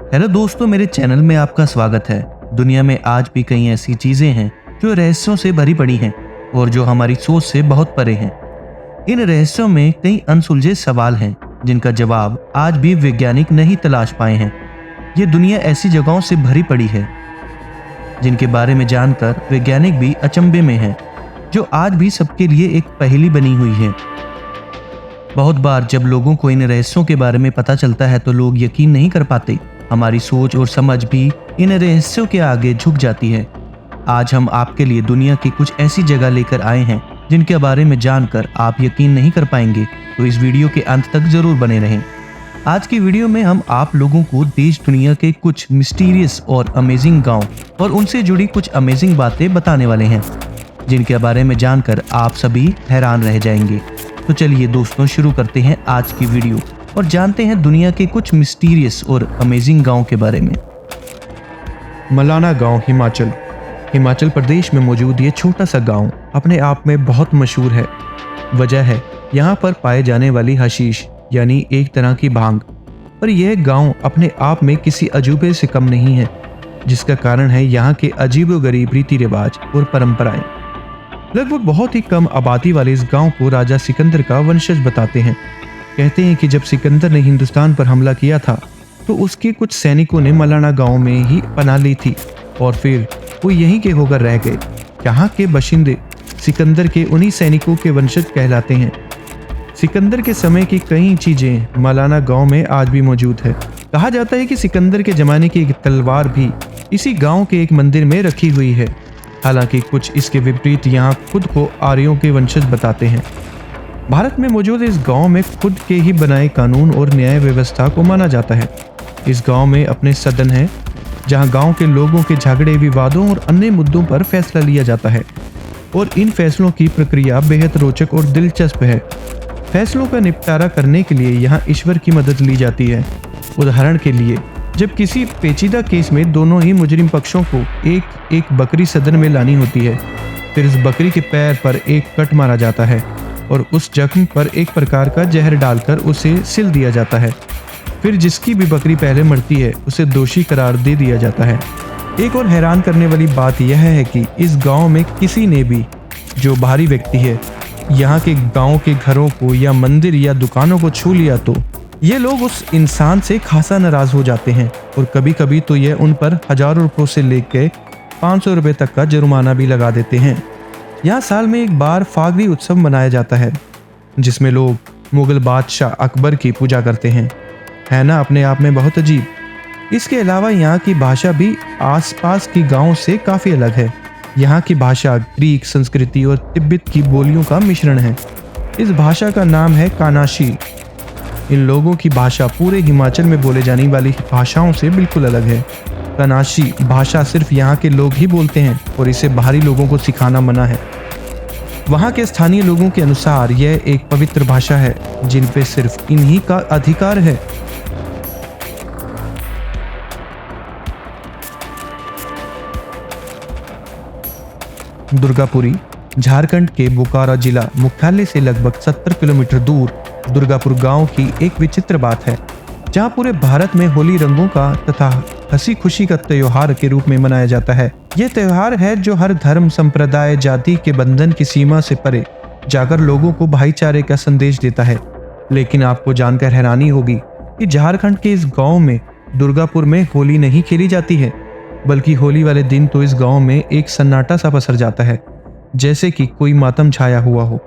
Hello दोस्तों, मेरे channel में आपका स्वागत है। दुनिया में आज भी कई ऐसी चीजें हैं जो रहस्यों से भरी पड़ी हैं और जो हमारी सोच से बहुत परे हैं। इन रहस्यों में कई अनसुलझे सवाल हैं जिनका जवाब आज भी वैज्ञानिक नहीं तलाश पाए हैं। ये दुनिया ऐसी जगहों से भरी पड़ी है जिनके बारे में जानकर वैज्ञानिक भी अचंभे में हैं, जो आज भी सबके लिए एक पहेली बनी हुई है। बहुत बार जब लोगों को इन रहस्यों के बारे में पता चलता है तो लोग यकीन नहीं कर पाते। हमारी सोच और समझ भी इन रहस्यों के आगे झुक जाती है। आज हम आपके लिए दुनिया की कुछ ऐसी जगह लेकर आए हैं जिनके बारे में जानकर आप यकीन नहीं कर पाएंगे, तो इस वीडियो के अंत तक जरूर बने रहें। आज की वीडियो में हम आप लोगों को देश दुनिया के कुछ मिस्टीरियस और अमेजिंग गांव और उनसे जुड़ी कुछ अमेजिंग बातें बताने वाले हैं जिनके बारे में जानकर आप सभी हैरान रह जाएंगे। तो चलिए दोस्तों, शुरू करते हैं आज की वीडियो और जानते हैं दुनिया के कुछ मिस्टीरियस और अमेजिंग गांव के बारे में। मलाना गांव हिमाचल प्रदेश में मौजूद ये छोटा सा गांव अपने आप में बहुत मशहूर है। वजह है यहाँ पर पाए जाने वाली हशीश यानी एक तरह की भांग। पर यह गांव अपने आप में किसी अजूबे से कम नहीं है, जिसका कारण है यहाँ के अजीबोगरीब रीति रिवाज और परंपराएं। लगभग बहुत ही कम आबादी वाले इस गांव को राजा सिकंदर का वंशज बताते हैं। कहते हैं कि जब सिकंदर ने हिंदुस्तान पर हमला किया था तो उसके कुछ सैनिकों ने मलाना गांव में ही पनाह ली थी और फिर वो यहीं के होकर रह गए। यहाँ के बाशिंदे सिकंदर के उन्हीं सैनिकों के वंशज कहलाते हैं। सिकंदर के समय की कई चीजें मलाना गांव में आज भी मौजूद है। कहा जाता है कि सिकंदर के जमाने की एक तलवार भी इसी गांव के एक मंदिर में रखी हुई है। हालांकि कुछ इसके विपरीत यहाँ खुद को आर्यों के वंशज बताते हैं। भारत में मौजूद इस गांव में खुद के ही बनाए कानून और न्याय व्यवस्था को माना जाता है। इस गांव में अपने सदन है जहां गांव के लोगों के झगड़े, विवादों और अन्य मुद्दों पर फैसला लिया जाता है और इन फैसलों की प्रक्रिया बेहद रोचक और दिलचस्प है। फैसलों का निपटारा करने के लिए यहाँ ईश्वर की मदद ली जाती है। उदाहरण के लिए, जब किसी पेचीदा केस में दोनों ही मुजरिम पक्षों को एक एक बकरी सदन में लानी होती है, फिर उस बकरी के पैर पर एक कट मारा जाता है और उस जख्म पर एक प्रकार का जहर डालकर उसे सिल दिया जाता है। फिर जिसकी भी बकरी पहले मरती है उसे दोषी करार दे दिया जाता है। एक और हैरान करने वाली बात यह है कि इस गांव में किसी ने भी जो बाहरी व्यक्ति है यहाँ के गांव के घरों को या मंदिर या दुकानों को छू लिया तो ये लोग उस इंसान से खासा नाराज हो जाते हैं और कभी कभी तो यह उन पर हजारों रुपयों से लेकर 500 रुपये तक का जुर्माना भी लगा देते हैं। यहाँ साल में एक बार फागरी उत्सव मनाया जाता है जिसमें लोग मुगल बादशाह अकबर की पूजा करते हैं। है ना अपने आप में बहुत अजीब। इसके अलावा यहाँ की भाषा भी आसपास की गांव से काफ़ी अलग है। यहाँ की भाषा ग्रीक संस्कृति और तिब्बत की बोलियों का मिश्रण है। इस भाषा का नाम है कानाशी। इन लोगों की भाषा पूरे हिमाचल में बोले जाने वाली भाषाओं से बिल्कुल अलग है। कानाशी भाषा सिर्फ यहाँ के लोग ही बोलते हैं और इसे बाहरी लोगों को सिखाना मना है। वहाँ के स्थानीय लोगों के अनुसार यह एक पवित्र भाषा है जिन पे सिर्फ इन्हीं का अधिकार है। दुर्गापुरी झारखंड के बोकारो जिला मुख्यालय से लगभग 70 किलोमीटर दूर दुर्गापुर गांव की एक विचित्र बात है, जहां पूरे भारत में होली रंगों का तथा हंसी खुशी का त्योहार के रूप में मनाया जाता है। यह त्योहार है जो हर धर्म, संप्रदाय, जाति के बंधन की सीमा से परे जाकर लोगों को भाईचारे का संदेश देता है। लेकिन आपको जानकर हैरानी होगी कि झारखंड के इस गांव में दुर्गापुर में होली नहीं खेली जाती है, बल्कि होली वाले दिन तो इस गांव में एक सन्नाटा सा पसर जाता है, जैसे कि कोई मातम छाया हुआ हो।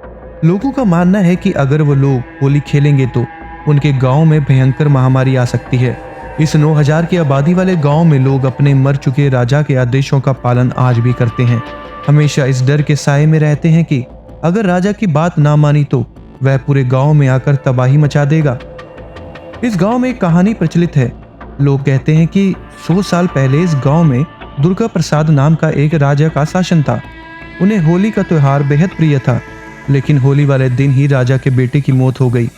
लोगों का मानना है कि अगर वो लोग होली खेलेंगे तो उनके गांव में भयंकर महामारी आ सकती है। इस 9000 की आबादी वाले गांव में लोग अपने मर चुके राजा के आदेशों का पालन आज भी करते हैं। हमेशा इस डर के साए में रहते हैं कि अगर राजा की बात ना मानी तो वह पूरे गांव में आकर तबाही मचा देगा। इस गांव में एक कहानी प्रचलित है। लोग कहते हैं कि 100 साल पहले इस गांव में दुर्गा प्रसाद नाम का एक राजा का शासन था। उन्हें होली का त्योहार बेहद प्रिय था, लेकिन होली वाले दिन ही राजा के बेटे की मौत हो गई।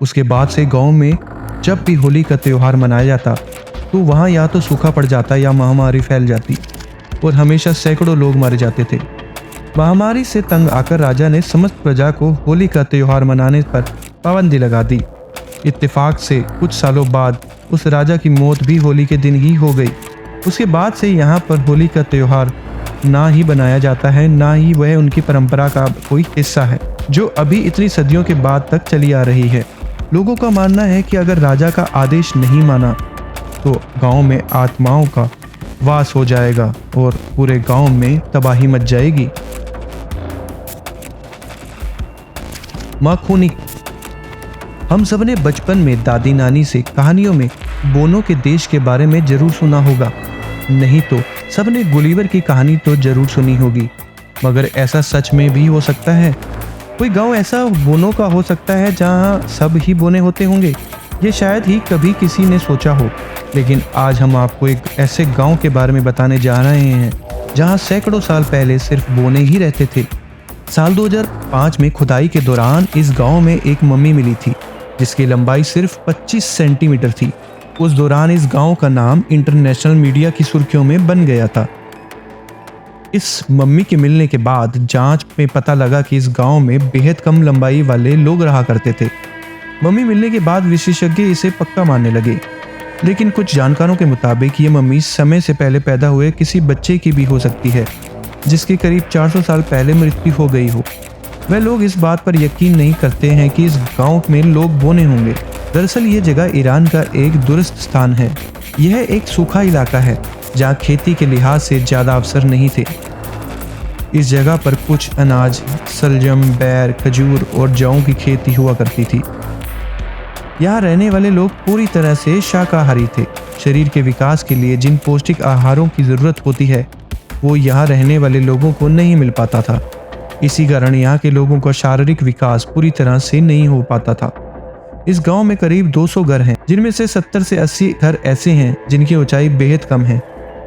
उसके बाद से गांव में जब भी होली का त्योहार मनाया जाता तो वहां या तो सूखा पड़ जाता या महामारी फैल जाती और हमेशा सैकड़ों लोग मारे जाते थे। महामारी से तंग आकर राजा ने समस्त प्रजा को होली का त्योहार मनाने पर पाबंदी लगा दी। इत्तेफाक से कुछ सालों बाद उस राजा की मौत भी होली के दिन ही हो गई। उसके बाद से यहाँ पर होली का त्यौहार ना ही बनाया जाता है, ना ही वह उनकी परंपरा का कोई हिस्सा है, जो अभी इतनी सदियों के बाद तक चली आ रही है। लोगों का मानना है कि अगर राजा का आदेश नहीं माना तो गांव में आत्माओं का वास हो जाएगा और पूरे गांव में तबाही मच जाएगी। माखूनी। हम सब ने बचपन में दादी नानी से कहानियों में बोनो के देश के बारे में जरूर सुना होगा, नहीं तो सबने गुलिवर की कहानी तो जरूर सुनी होगी। मगर ऐसा सच में भी हो सकता है? कोई गांव ऐसा बोनो का हो सकता है जहां सब ही बोने होते होंगे? ये शायद ही कभी किसी ने सोचा हो। लेकिन आज हम आपको एक ऐसे गांव के बारे में बताने जा रहे हैं जहां सैकड़ों साल पहले सिर्फ बोने ही रहते थे। साल 2005 में खुदाई के दौरान इस गांव में एक मम्मी मिली थी जिसकी लंबाई सिर्फ 25 सेंटीमीटर थी। उस दौरान इस गांव का नाम इंटरनेशनल मीडिया की सुर्खियों में बन गया था। इस मम्मी के मिलने के बाद जांच में पता लगा कि इस गांव में बेहद कम लंबाई वाले लोग रहा करते थे। मम्मी मिलने के बाद विशेषज्ञ इसे पक्का मानने लगे, लेकिन कुछ जानकारों के मुताबिक ये मम्मी समय से पहले पैदा हुए किसी बच्चे की भी हो सकती है जिसकी करीब 400 साल पहले मृत्यु हो गई हो। वह लोग इस बात पर यकीन नहीं करते हैं कि इस गांव में लोग बोने होंगे। दरअसल ये जगह ईरान का एक दूरस्थ स्थान है। यह एक सूखा इलाका है जहाँ खेती के लिहाज से ज़्यादा अवसर नहीं थे। इस जगह पर कुछ अनाज, सलजम, बैर, खजूर और जौ की खेती हुआ करती थी। यहाँ रहने वाले लोग पूरी तरह से शाकाहारी थे। शरीर के विकास के लिए जिन पौष्टिक आहारों की ज़रूरत होती है वो यहाँ रहने वाले लोगों को नहीं मिल पाता था। इसी कारण यहाँ के लोगों का शारीरिक विकास पूरी तरह से नहीं हो पाता था। इस गांव में करीब 200 घर हैं, जिनमें से 70 से 80 घर ऐसे हैं जिनकी ऊंचाई बेहद कम है।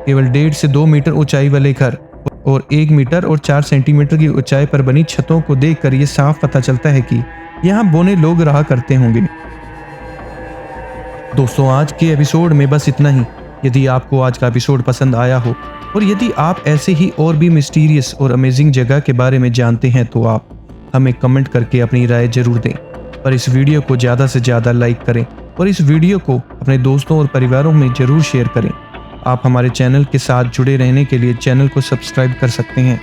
केवल 1.5 से 2 मीटर ऊंचाई वाले घर और 1 मीटर और 4 सेंटीमीटर की ऊंचाई पर बनी छतों को देखकर ये साफ पता चलता है कि यहाँ बोने लोग रहा करते होंगे। दोस्तों, आज के एपिसोड में बस इतना ही। यदि आपको आज का एपिसोड पसंद आया हो और यदि आप ऐसे ही और भी मिस्टीरियस और अमेजिंग जगह के बारे में जानते हैं तो आप हमें कमेंट करके अपनी राय जरूर दें। और इस वीडियो को ज़्यादा से ज़्यादा लाइक करें और इस वीडियो को अपने दोस्तों और परिवारों में ज़रूर शेयर करें। आप हमारे चैनल के साथ जुड़े रहने के लिए चैनल को सब्सक्राइब कर सकते हैं।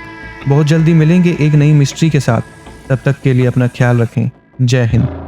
बहुत जल्दी मिलेंगे एक नई मिस्ट्री के साथ। तब तक के लिए अपना ख्याल रखें। जय हिंद।